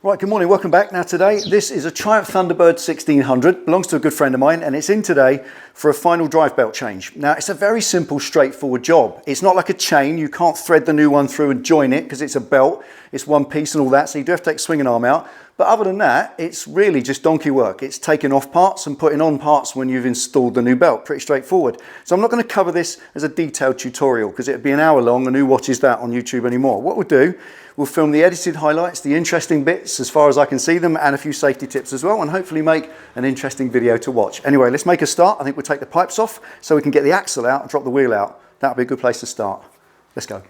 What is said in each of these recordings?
Right, good morning, welcome back. Now today, this is a Triumph Thunderbird 1600, belongs to a good friend of mine, and it's in today for a final drive belt change. Now it's a very simple, straightforward job. It's not like a chain, you can't thread the new one through and join it because it's a belt, it's one piece and all that, so you do have to take swinging arm out. But other than that, it's really just donkey work. It's taking off parts and putting on parts when you've installed the new belt, pretty straightforward. So I'm not going to cover this as a detailed tutorial because it'd be an hour long and who watches that on YouTube anymore. What we'll do, we'll film the edited highlights, the interesting bits as far as I can see them, and a few safety tips as well, and hopefully make an interesting video to watch. Anyway, let's make a start. I think we'll take the pipes off so we can get the axle out and drop the wheel out. That'll be a good place to start. Let's go.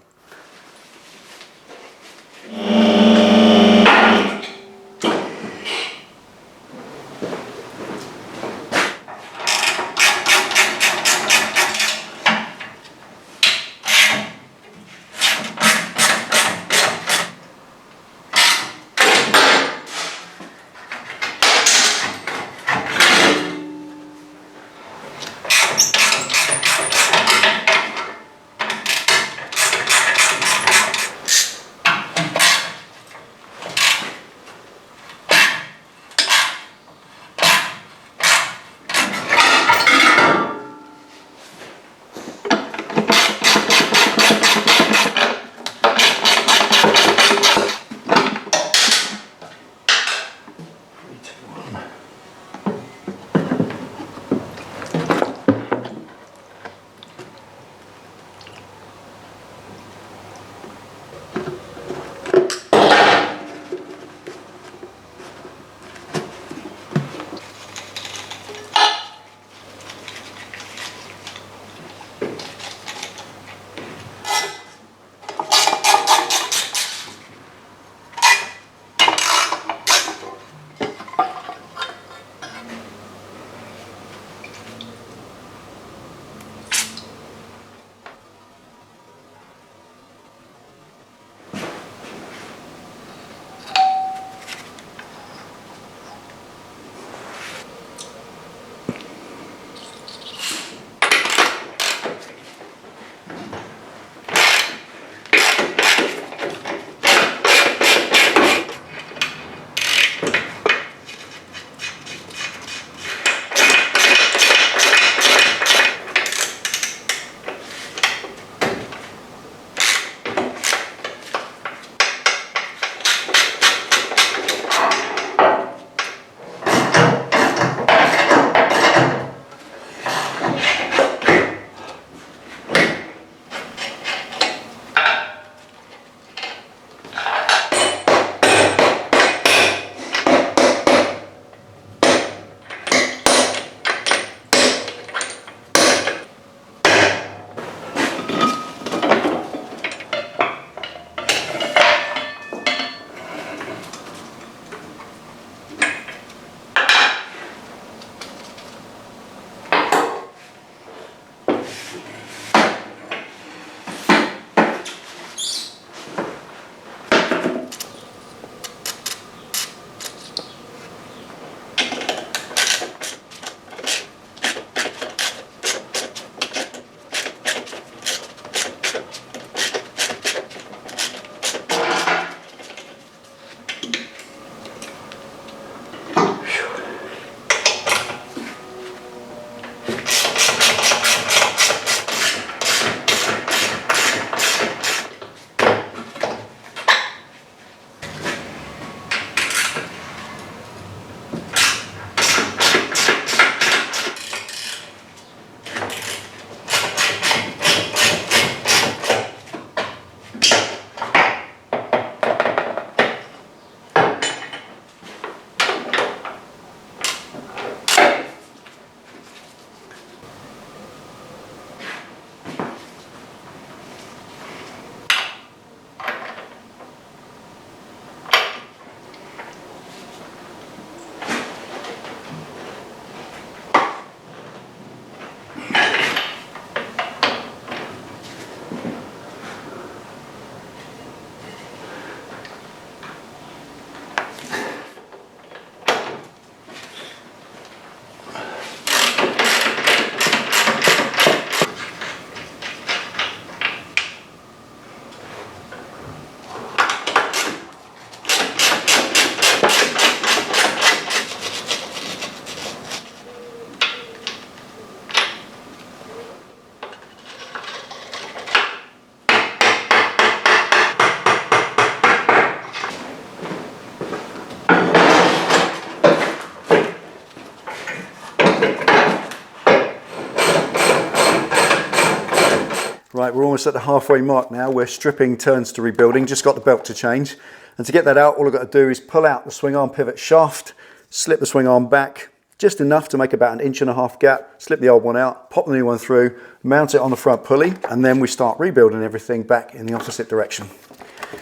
Right, we're almost at the halfway mark now. We're stripping turns to rebuilding, just got the belt to change. And to get that out, all I've got to do is pull out the swing arm pivot shaft, slip the swing arm back, just enough to make about 1.5 inch gap, slip the old one out, pop the new one through, mount it on the front pulley, and then we start rebuilding everything back in the opposite direction.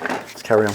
Let's carry on.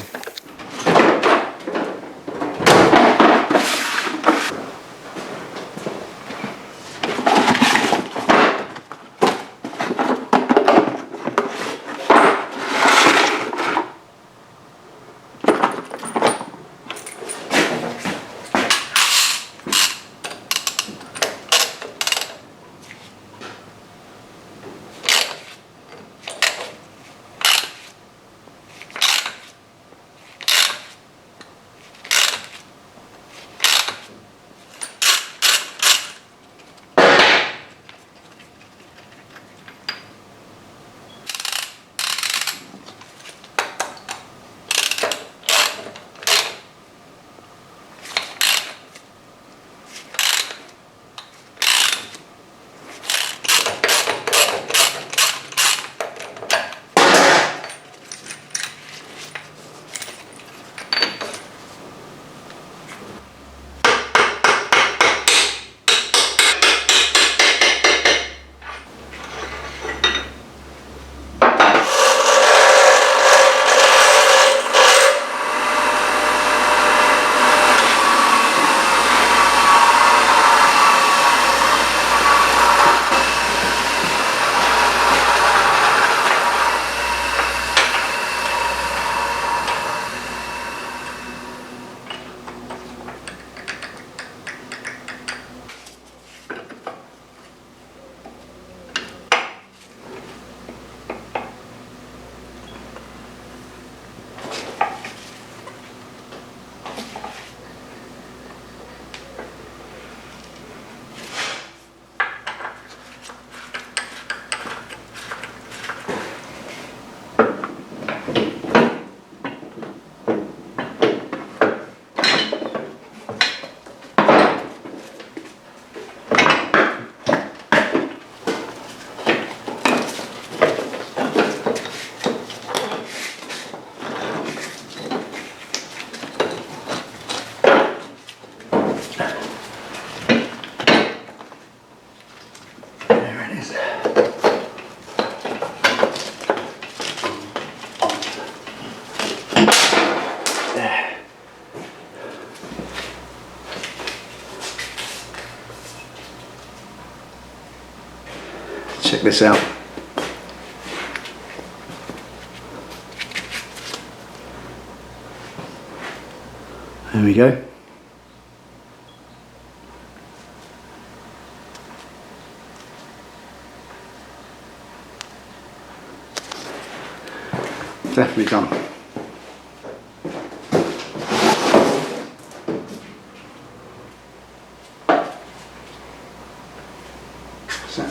Check this out. There we go. Definitely done. So.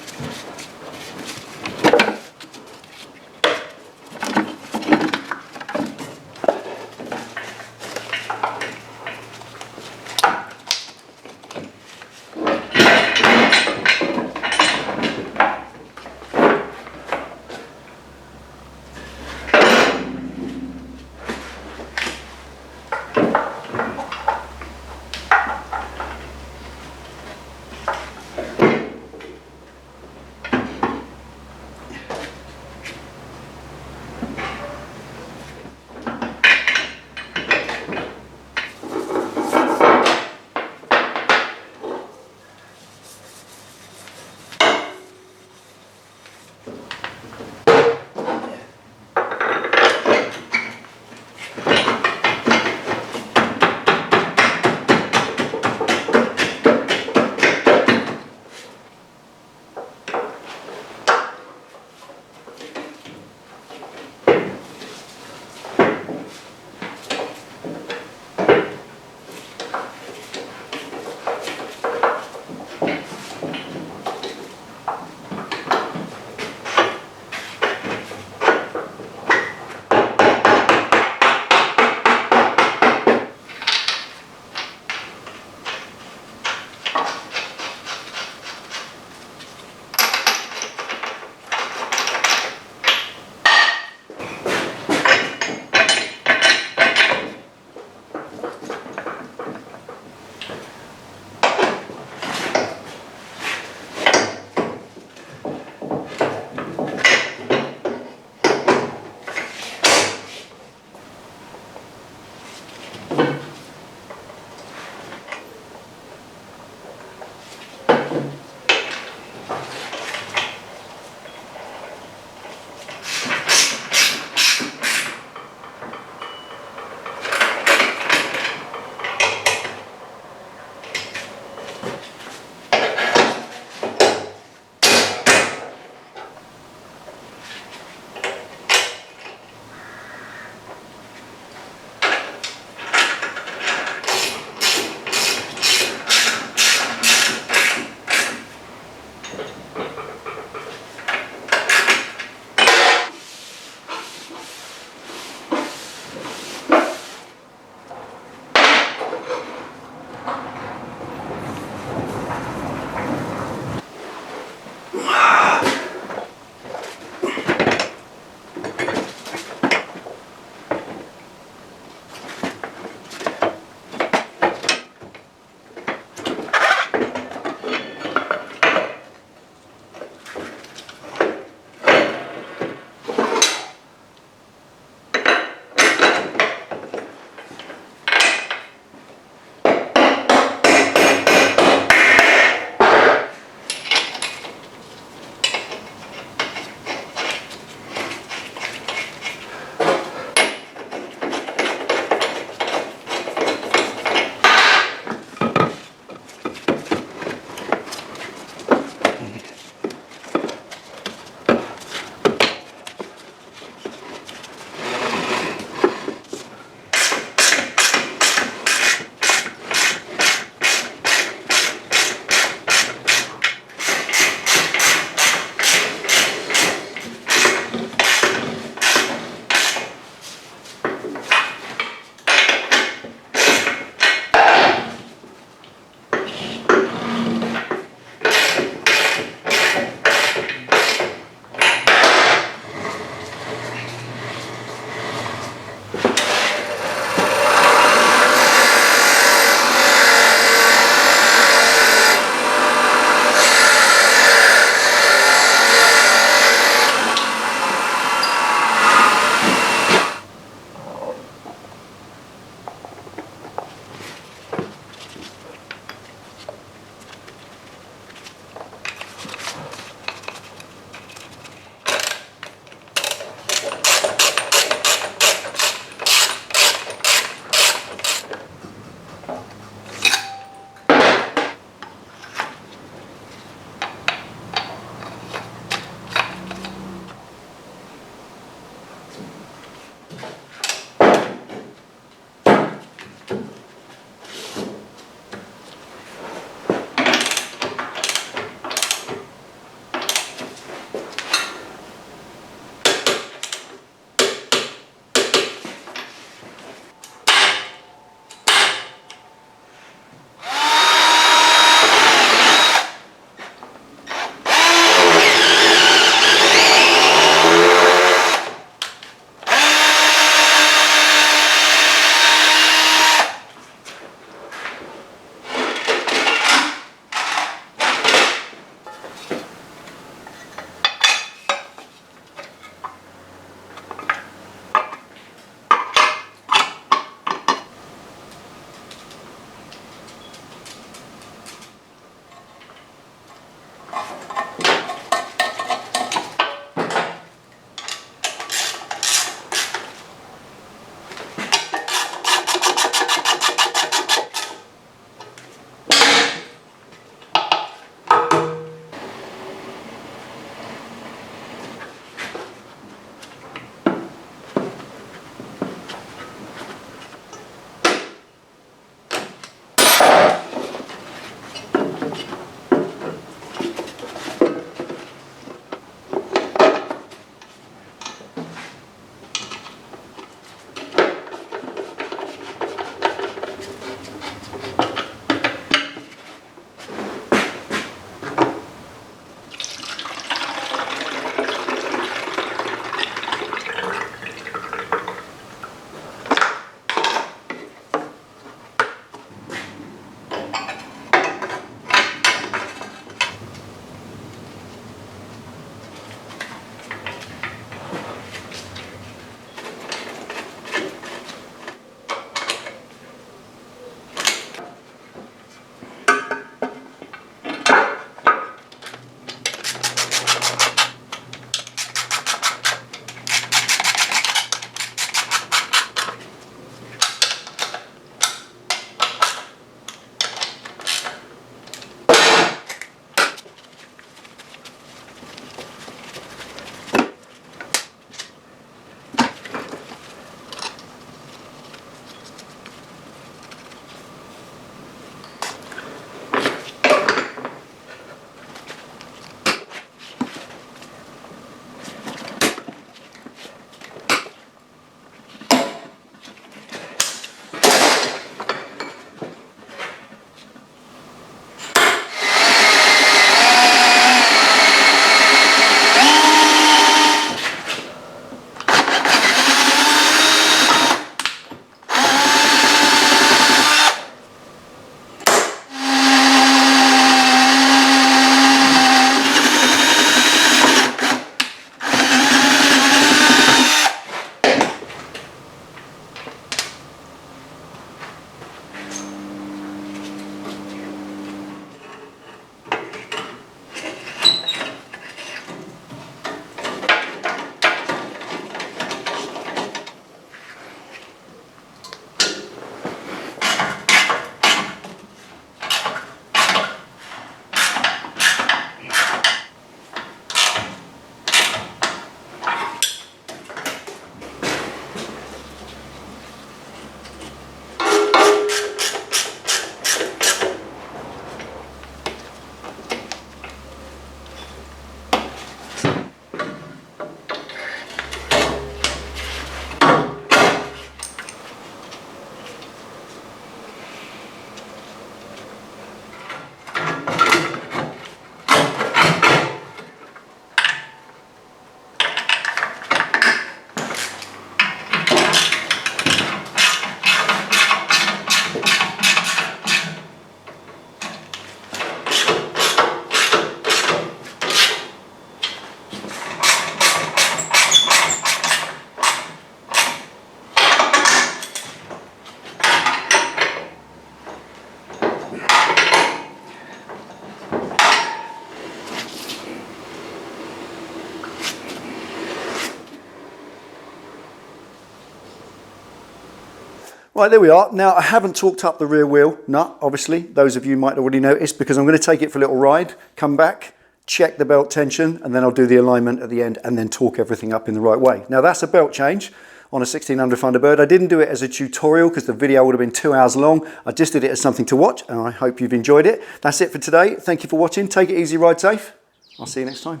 Right, there we are. Now, I haven't torqued up the rear wheel nut, obviously. Those of you might already notice, because I'm going to take it for a little ride, come back, check the belt tension, and then I'll do the alignment at the end and then torque everything up in the right way. Now, that's a belt change on a 1600 Thunderbird. I didn't do it as a tutorial because the video would have been 2 hours long. I just did it as something to watch, and I hope you've enjoyed it. That's it for today. Thank you for watching. Take it easy, ride safe. I'll see you next time.